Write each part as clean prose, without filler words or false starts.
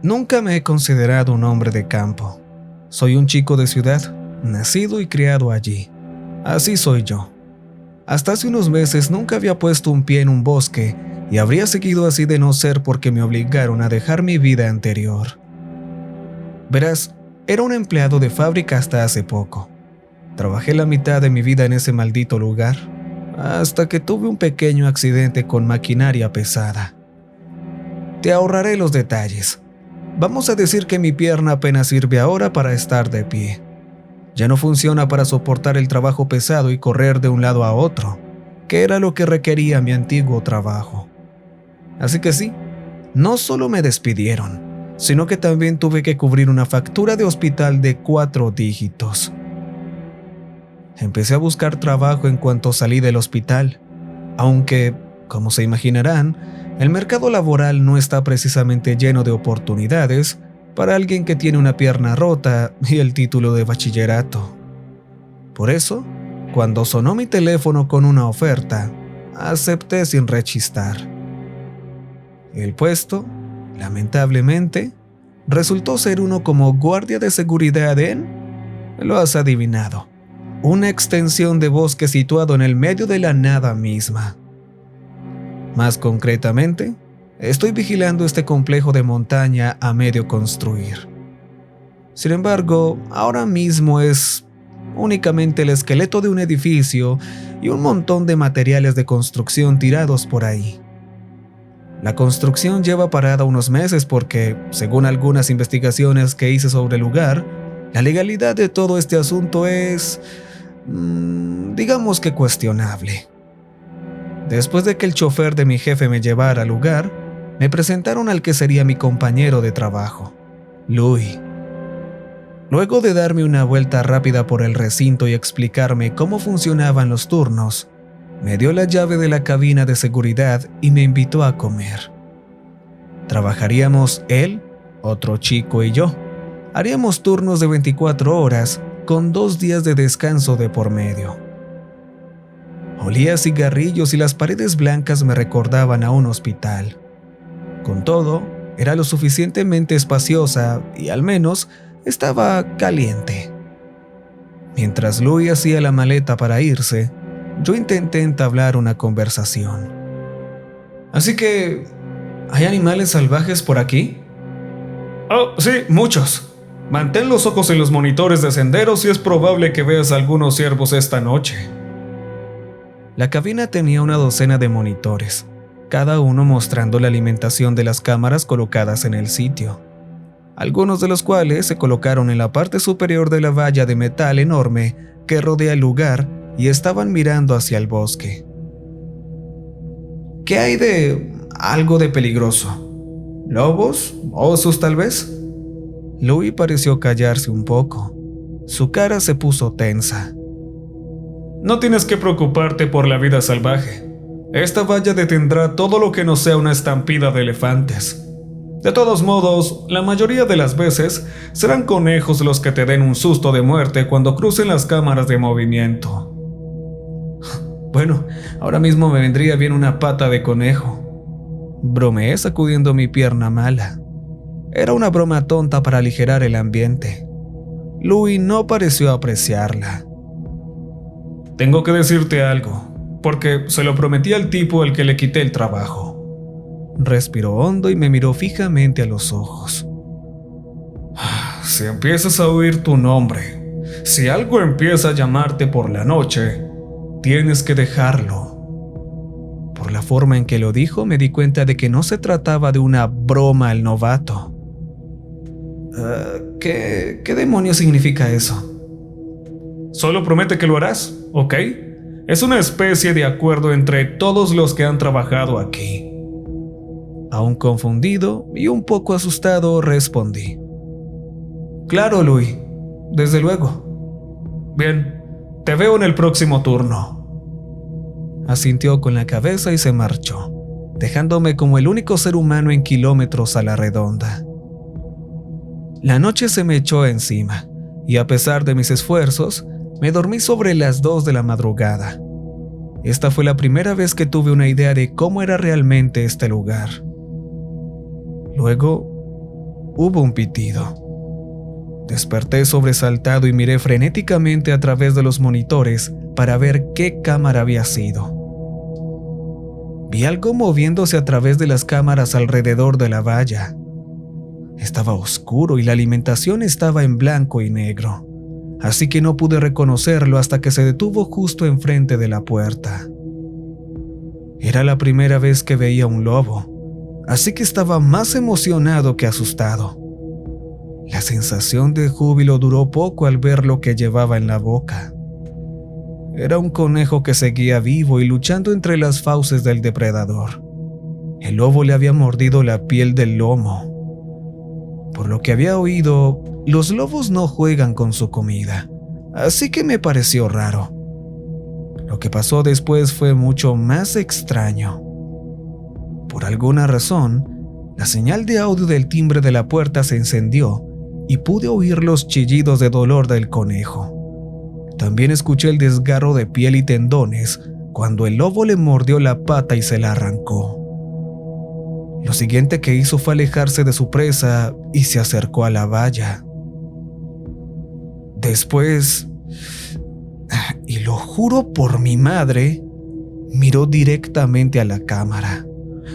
Nunca me he considerado un hombre de campo. Soy un chico de ciudad, nacido y criado allí. Así soy yo. Hasta hace unos meses nunca había puesto un pie en un bosque y habría seguido así de no ser porque me obligaron a dejar mi vida anterior. Verás, era un empleado de fábrica hasta hace poco. Trabajé la mitad de mi vida en ese maldito lugar, hasta que tuve un pequeño accidente con maquinaria pesada. Te ahorraré los detalles. Vamos a decir que mi pierna apenas sirve ahora para estar de pie. Ya no funciona para soportar el trabajo pesado y correr de un lado a otro, que era lo que requería mi antiguo trabajo. Así que sí, no solo me despidieron, sino que también tuve que cubrir una factura de hospital de 4 dígitos. Empecé a buscar trabajo en cuanto salí del hospital, aunque, como se imaginarán, el mercado laboral no está precisamente lleno de oportunidades para alguien que tiene una pierna rota y el título de bachillerato. Por eso, cuando sonó mi teléfono con una oferta, acepté sin rechistar. El puesto, lamentablemente, resultó ser uno como guardia de seguridad en, lo has adivinado, una extensión de bosque situado en el medio de la nada misma. Más concretamente, estoy vigilando este complejo de montaña a medio construir. Sin embargo, ahora mismo es únicamente el esqueleto de un edificio y un montón de materiales de construcción tirados por ahí. La construcción lleva parada unos meses porque, según algunas investigaciones que hice sobre el lugar, la legalidad de todo este asunto es, digamos que cuestionable. Después de que el chofer de mi jefe me llevara al lugar, me presentaron al que sería mi compañero de trabajo, Louis. Luego de darme una vuelta rápida por el recinto y explicarme cómo funcionaban los turnos, me dio la llave de la cabina de seguridad y me invitó a comer. Trabajaríamos él, otro chico y yo. Haríamos turnos de 24 horas con 2 días de descanso de por medio. Olía a cigarrillos y las paredes blancas me recordaban a un hospital. Con todo, era lo suficientemente espaciosa y al menos estaba caliente. Mientras Louis hacía la maleta para irse, yo intenté entablar una conversación. Así que, ¿hay animales salvajes por aquí? Oh, sí, muchos. Mantén los ojos en los monitores de senderos y es probable que veas algunos ciervos esta noche. La cabina tenía una docena de monitores, cada uno mostrando la alimentación de las cámaras colocadas en el sitio, algunos de los cuales se colocaron en la parte superior de la valla de metal enorme que rodea el lugar y estaban mirando hacia el bosque. ¿Qué hay de algo de peligroso? ¿Lobos? ¿Osos tal vez? Louis pareció callarse un poco. Su cara se puso tensa. No tienes que preocuparte por la vida salvaje. Esta valla detendrá todo lo que no sea una estampida de elefantes. De todos modos, la mayoría de las veces serán conejos los que te den un susto de muerte cuando crucen las cámaras de movimiento. Bueno, ahora mismo me vendría bien una pata de conejo. Bromeé sacudiendo mi pierna mala. Era una broma tonta para aligerar el ambiente. Louis no pareció apreciarla. Tengo que decirte algo, porque se lo prometí al tipo al que le quité el trabajo. Respiró hondo y me miró fijamente a los ojos. Si empiezas a oír tu nombre, si algo empieza a llamarte por la noche, tienes que dejarlo. Por la forma en que lo dijo, me di cuenta de que no se trataba de una broma al novato. ¿Qué demonios significa eso? Solo promete que lo harás, ¿ok? Es una especie de acuerdo entre todos los que han trabajado aquí. Aún confundido y un poco asustado, respondí. Claro, Louis, desde luego. Bien, te veo en el próximo turno. Asintió con la cabeza y se marchó, dejándome como el único ser humano en kilómetros a la redonda. La noche se me echó encima, y a pesar de mis esfuerzos, me dormí sobre las 2 de la madrugada. Esta fue la primera vez que tuve una idea de cómo era realmente este lugar. Luego, hubo un pitido. Desperté sobresaltado y miré frenéticamente a través de los monitores para ver qué cámara había sido. Vi algo moviéndose a través de las cámaras alrededor de la valla. Estaba oscuro y la alimentación estaba en blanco y negro, así que no pude reconocerlo hasta que se detuvo justo enfrente de la puerta. Era la primera vez que veía un lobo, así que estaba más emocionado que asustado. La sensación de júbilo duró poco al ver lo que llevaba en la boca. Era un conejo que seguía vivo y luchando entre las fauces del depredador. El lobo le había mordido la piel del lomo. Por lo que había oído, los lobos no juegan con su comida, así que me pareció raro. Lo que pasó después fue mucho más extraño. Por alguna razón, la señal de audio del timbre de la puerta se encendió y pude oír los chillidos de dolor del conejo. También escuché el desgarro de piel y tendones cuando el lobo le mordió la pata y se la arrancó. Lo siguiente que hizo fue alejarse de su presa y se acercó a la valla. Después, y lo juro por mi madre, miró directamente a la cámara,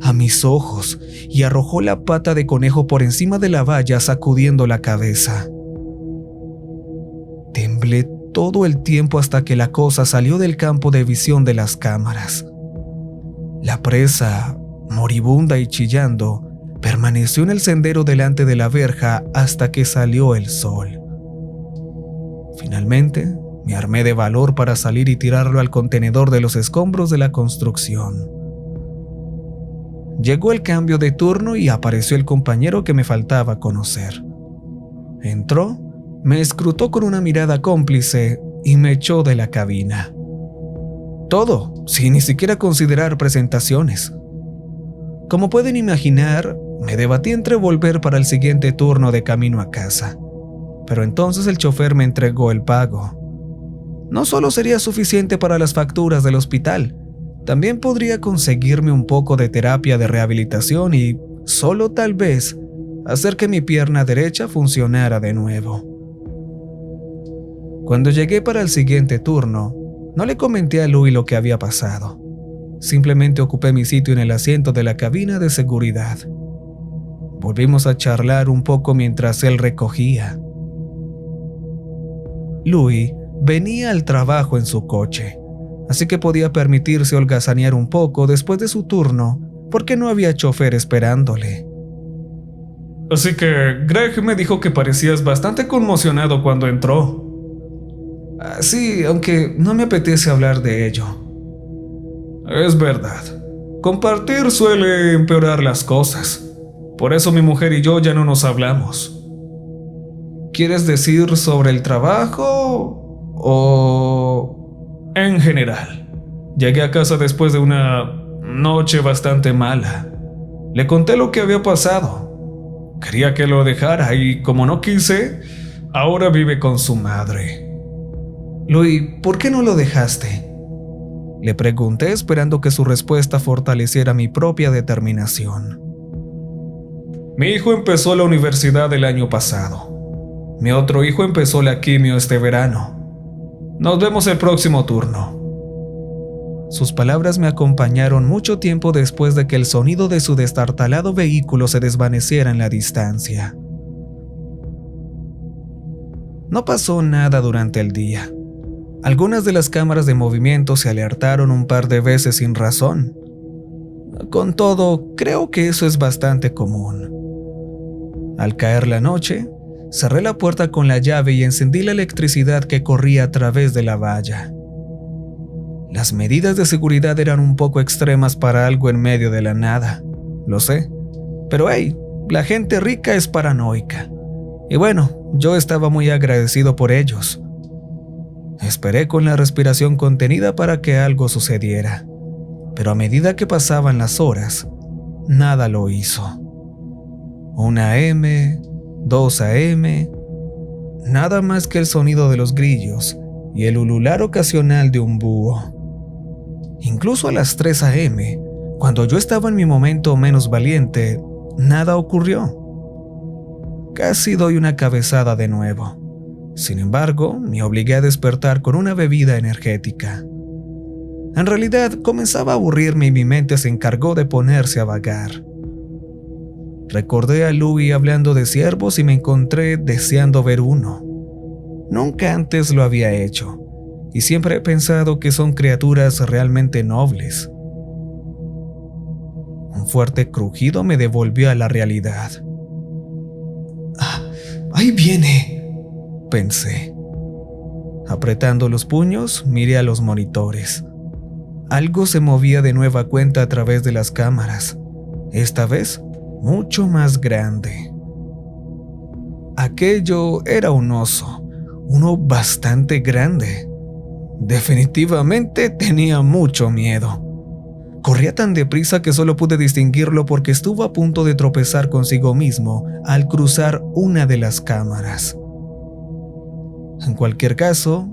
a mis ojos, y arrojó la pata de conejo por encima de la valla sacudiendo la cabeza. Temblé todo el tiempo hasta que la cosa salió del campo de visión de las cámaras. La presa, moribunda y chillando, permaneció en el sendero delante de la verja hasta que salió el sol. Finalmente, me armé de valor para salir y tirarlo al contenedor de los escombros de la construcción. Llegó el cambio de turno y apareció el compañero que me faltaba conocer. Entró, me escrutó con una mirada cómplice y me echó de la cabina. Todo, sin ni siquiera considerar presentaciones. Como pueden imaginar, me debatí entre volver para el siguiente turno de camino a casa. Pero entonces el chofer me entregó el pago. No solo sería suficiente para las facturas del hospital, también podría conseguirme un poco de terapia de rehabilitación y, solo tal vez, hacer que mi pierna derecha funcionara de nuevo. Cuando llegué para el siguiente turno, no le comenté a Louis lo que había pasado. Simplemente ocupé mi sitio en el asiento de la cabina de seguridad. Volvimos a charlar un poco mientras él recogía. Louis venía al trabajo en su coche, así que podía permitirse holgazanear un poco después de su turno porque no había chofer esperándole. Así que Greg me dijo que parecías bastante conmocionado cuando entró. Sí, aunque no me apetece hablar de ello. Es verdad. Compartir suele empeorar las cosas. Por eso mi mujer y yo ya no nos hablamos. ¿Quieres decir sobre el trabajo o...? En general. Llegué a casa después de una noche bastante mala. Le conté lo que había pasado. Quería que lo dejara y como no quise, ahora vive con su madre. Louis, ¿por qué no lo dejaste? Le pregunté esperando que su respuesta fortaleciera mi propia determinación. Mi hijo empezó la universidad el año pasado. Mi otro hijo empezó la quimio este verano. Nos vemos el próximo turno. Sus palabras me acompañaron mucho tiempo después de que el sonido de su destartalado vehículo se desvaneciera en la distancia. No pasó nada durante el día. Algunas de las cámaras de movimiento se alertaron un par de veces sin razón. Con todo, creo que eso es bastante común. Al caer la noche, cerré la puerta con la llave y encendí la electricidad que corría a través de la valla. Las medidas de seguridad eran un poco extremas para algo en medio de la nada, lo sé. Pero hey, la gente rica es paranoica. Y bueno, yo estaba muy agradecido por ellos. Esperé con la respiración contenida para que algo sucediera, pero a medida que pasaban las horas, nada lo hizo. 1 AM, 2 AM, nada más que el sonido de los grillos y el ulular ocasional de un búho. Incluso a las 3 AM, cuando yo estaba en mi momento menos valiente, nada ocurrió. Casi doy una cabezada de nuevo. Sin embargo, me obligué a despertar con una bebida energética. En realidad, comenzaba a aburrirme y mi mente se encargó de ponerse a vagar. Recordé a Louis hablando de ciervos y me encontré deseando ver uno. Nunca antes lo había hecho, y siempre he pensado que son criaturas realmente nobles. Un fuerte crujido me devolvió a la realidad. «¡Ah, ahí viene!», pensé. Apretando los puños, miré a los monitores. Algo se movía de nueva cuenta a través de las cámaras, esta vez mucho más grande. Aquello era un oso, uno bastante grande. Definitivamente tenía mucho miedo. Corría tan deprisa que solo pude distinguirlo porque estuvo a punto de tropezar consigo mismo al cruzar una de las cámaras. En cualquier caso,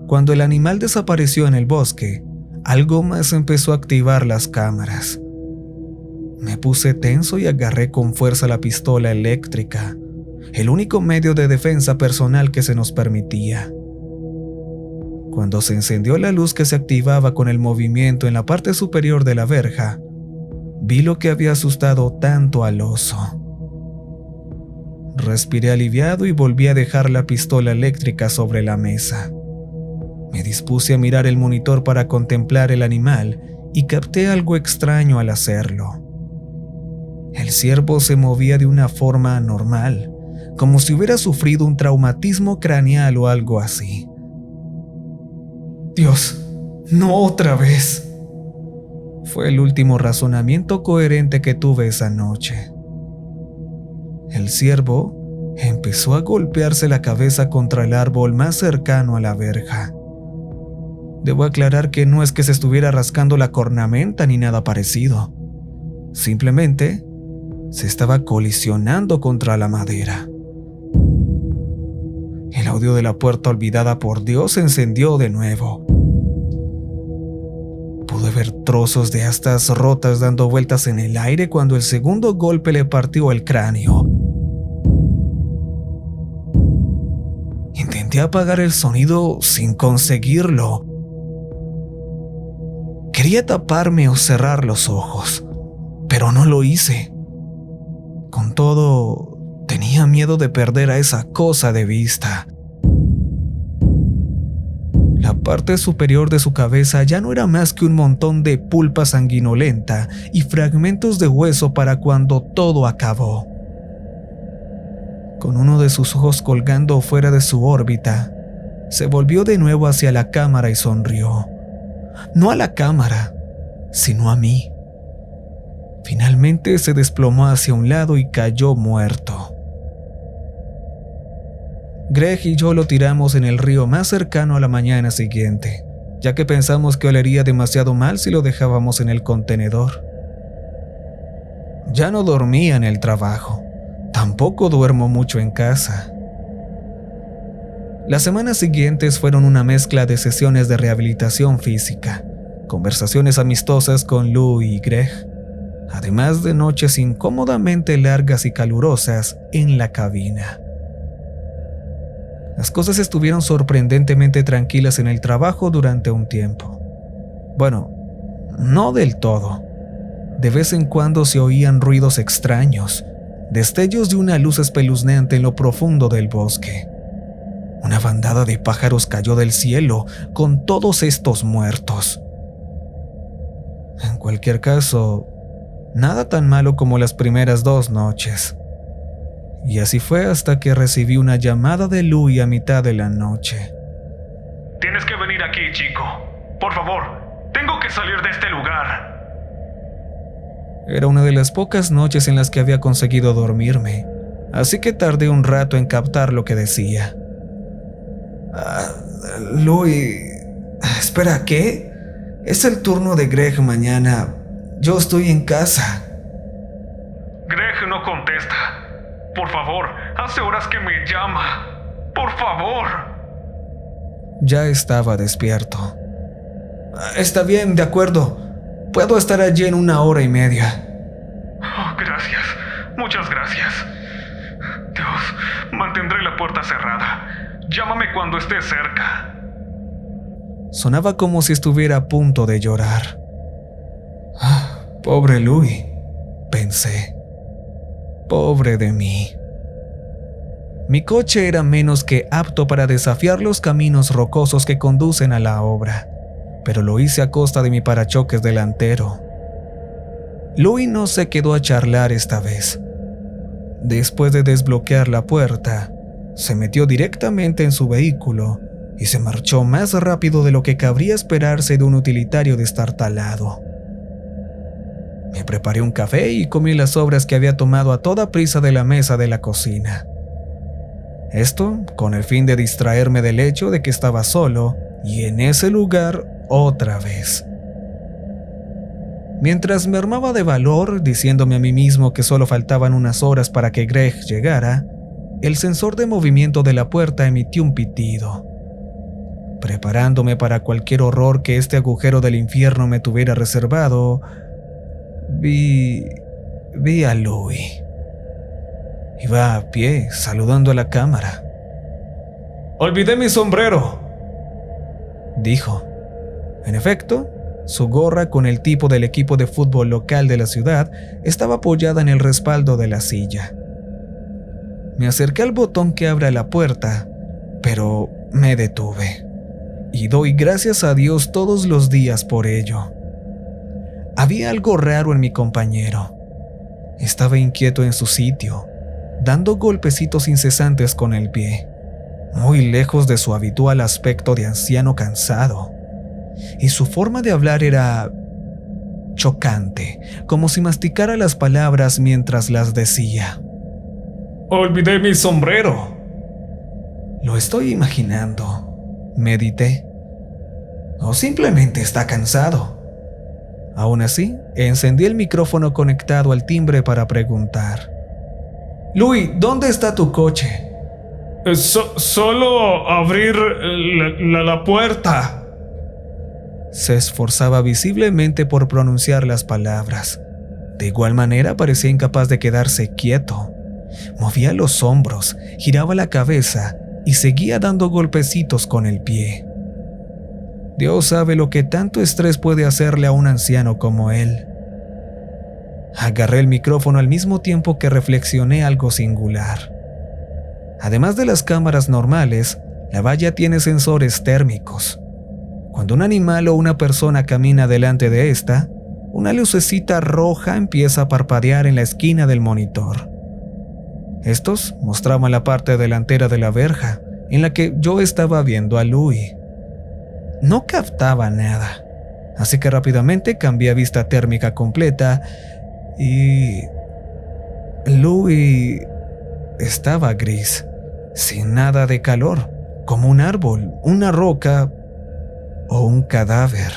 cuando el animal desapareció en el bosque, algo más empezó a activar las cámaras. Me puse tenso y agarré con fuerza la pistola eléctrica, el único medio de defensa personal que se nos permitía. Cuando se encendió la luz que se activaba con el movimiento en la parte superior de la verja, vi lo que había asustado tanto al oso. Respiré aliviado y volví a dejar la pistola eléctrica sobre la mesa. Me dispuse a mirar el monitor para contemplar el animal y capté algo extraño al hacerlo. El ciervo se movía de una forma anormal, como si hubiera sufrido un traumatismo craneal o algo así. «Dios, no otra vez», fue el último razonamiento coherente que tuve esa noche. El ciervo empezó a golpearse la cabeza contra el árbol más cercano a la verja. Debo aclarar que no es que se estuviera rascando la cornamenta ni nada parecido. Simplemente se estaba colisionando contra la madera. El audio de la puerta olvidada por Dios se encendió de nuevo. Pude ver trozos de astas rotas dando vueltas en el aire cuando el segundo golpe le partió el cráneo. Intenté apagar el sonido sin conseguirlo. Quería taparme o cerrar los ojos, pero no lo hice. Con todo, tenía miedo de perder a esa cosa de vista. La parte superior de su cabeza ya no era más que un montón de pulpa sanguinolenta y fragmentos de hueso para cuando todo acabó. Con uno de sus ojos colgando fuera de su órbita, se volvió de nuevo hacia la cámara y sonrió. No a la cámara, sino a mí. Finalmente se desplomó hacia un lado y cayó muerto. Greg y yo lo tiramos en el río más cercano a la mañana siguiente, ya que pensamos que olería demasiado mal si lo dejábamos en el contenedor. Ya no dormía en el trabajo, tampoco duermo mucho en casa. Las semanas siguientes fueron una mezcla de sesiones de rehabilitación física, conversaciones amistosas con Lou y Greg, además de noches incómodamente largas y calurosas en la cabina. Las cosas estuvieron sorprendentemente tranquilas en el trabajo durante un tiempo. Bueno, no del todo. De vez en cuando se oían ruidos extraños, destellos de una luz espeluznante en lo profundo del bosque. Una bandada de pájaros cayó del cielo con todos estos muertos. En cualquier caso, nada tan malo como las primeras 2 noches. Y así fue hasta que recibí una llamada de Louis a mitad de la noche. «Tienes que venir aquí, chico. Por favor, tengo que salir de este lugar». Era una de las pocas noches en las que había conseguido dormirme, así que tardé un rato en captar lo que decía. Louis, espera, ¿qué? Es el turno de Greg mañana. Yo estoy en casa. Greg no contesta. Por favor, hace horas que me llama. Por favor. Ya estaba despierto. Está bien, de acuerdo. Puedo estar allí en 1 hora y media. Oh, gracias. Muchas gracias. Dios, mantendré la puerta cerrada. Llámame cuando estés cerca. Sonaba como si estuviera a punto de llorar. Pobre Louis, pensé. Pobre de mí. Mi coche era menos que apto para desafiar los caminos rocosos que conducen a la obra, pero lo hice a costa de mi parachoques delantero. Louis no se quedó a charlar esta vez. Después de desbloquear la puerta, se metió directamente en su vehículo y se marchó más rápido de lo que cabría esperarse de un utilitario destartalado. Me preparé un café y comí las sobras que había tomado a toda prisa de la mesa de la cocina. Esto con el fin de distraerme del hecho de que estaba solo y en ese lugar otra vez. Mientras me armaba de valor, diciéndome a mí mismo que solo faltaban unas horas para que Greg llegara, el sensor de movimiento de la puerta emitió un pitido. Preparándome para cualquier horror que este agujero del infierno me tuviera reservado, vi a Louis. Iba a pie, saludando a la cámara. «Olvidé mi sombrero», dijo. En efecto, su gorra con el tipo del equipo de fútbol local de la ciudad estaba apoyada en el respaldo de la silla. Me acerqué al botón que abre la puerta, pero me detuve. Y doy gracias a Dios todos los días por ello. Había algo raro en mi compañero. Estaba inquieto en su sitio, dando golpecitos incesantes con el pie, muy lejos de su habitual aspecto de anciano cansado. Y su forma de hablar era chocante, como si masticara las palabras mientras las decía. «Olvidé mi sombrero». Lo estoy imaginando, medité. O simplemente está cansado. Aún así, encendí el micrófono conectado al timbre para preguntar. «Louis, ¿dónde está tu coche?» Solo abrir la puerta». Se esforzaba visiblemente por pronunciar las palabras. De igual manera parecía incapaz de quedarse quieto. Movía los hombros, giraba la cabeza y seguía dando golpecitos con el pie. Dios sabe lo que tanto estrés puede hacerle a un anciano como él. Agarré el micrófono al mismo tiempo que reflexioné algo singular. Además de las cámaras normales, la valla tiene sensores térmicos. Cuando un animal o una persona camina delante de esta, una lucecita roja empieza a parpadear en la esquina del monitor. Estos mostraban la parte delantera de la verja, en la que yo estaba viendo a Louis. No captaba nada, así que rápidamente cambié a vista térmica completa y Louis estaba gris, sin nada de calor, como un árbol, una roca o un cadáver.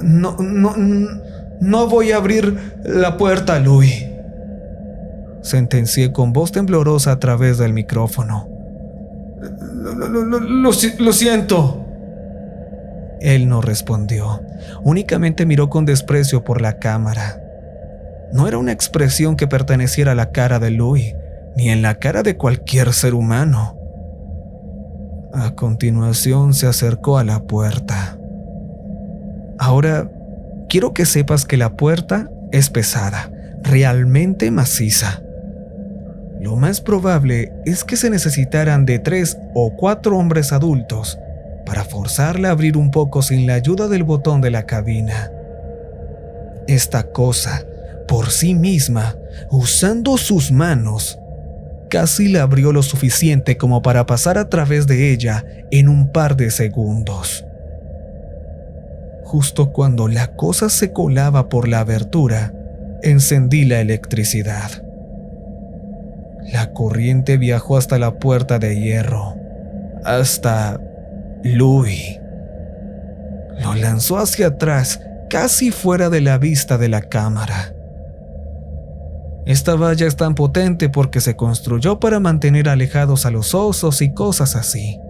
No voy a abrir la puerta, Louis, sentencié con voz temblorosa a través del micrófono. Lo siento. Él no respondió, únicamente miró con desprecio por la cámara. No era una expresión que perteneciera a la cara de Louis, ni en la cara de cualquier ser humano. A continuación se acercó a la puerta. Ahora, quiero que sepas que la puerta es pesada, realmente maciza. Lo más probable es que se necesitaran de 3 o 4 hombres adultos para forzarla a abrir un poco sin la ayuda del botón de la cabina. Esta cosa, por sí misma, usando sus manos, casi la abrió lo suficiente como para pasar a través de ella en un par de segundos. Justo cuando la cosa se colaba por la abertura, encendí la electricidad. La corriente viajó hasta la puerta de hierro, hasta Louis. Lo lanzó hacia atrás, casi fuera de la vista de la cámara. Esta valla es tan potente porque se construyó para mantener alejados a los osos y cosas así.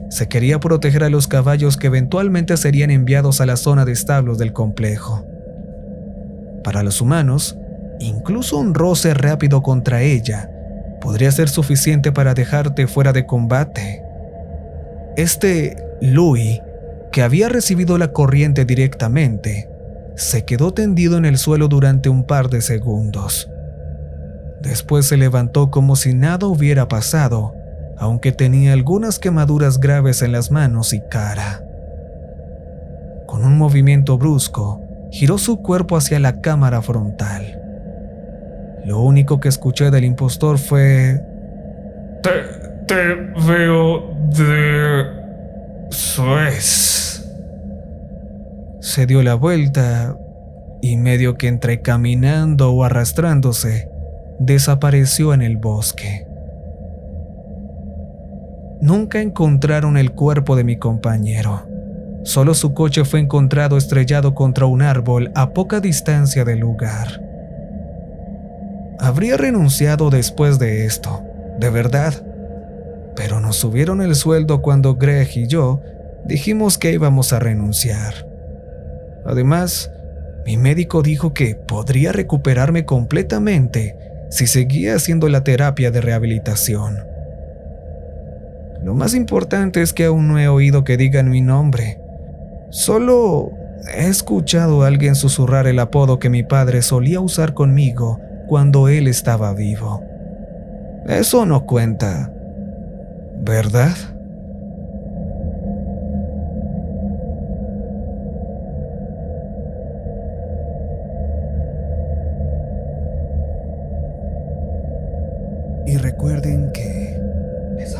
Se quería proteger a los caballos que eventualmente serían enviados a la zona de establos del complejo. Para los humanos, Incluso un roce rápido contra ella podría ser suficiente para dejarte fuera de combate. Este Louis, que había recibido la corriente directamente, se quedó tendido en el suelo durante un par de segundos. Después se levantó como si nada hubiera pasado, aunque tenía algunas quemaduras graves en las manos y cara. Con un movimiento brusco, giró su cuerpo hacia la cámara frontal. Lo único que escuché del impostor fue: Te veo de Suez. Se dio la vuelta y, medio que entre caminando o arrastrándose, desapareció en el bosque. Nunca encontraron el cuerpo de mi compañero. Solo su coche fue encontrado estrellado contra un árbol a poca distancia del lugar. Habría renunciado después de esto, de verdad, pero nos subieron el sueldo cuando Greg y yo dijimos que íbamos a renunciar. Además, mi médico dijo que podría recuperarme completamente si seguía haciendo la terapia de rehabilitación. Lo más importante es que aún no he oído que digan mi nombre. Solo he escuchado a alguien susurrar el apodo que mi padre solía usar conmigo cuando él estaba vivo. Eso no cuenta, ¿verdad? Y recuerden que les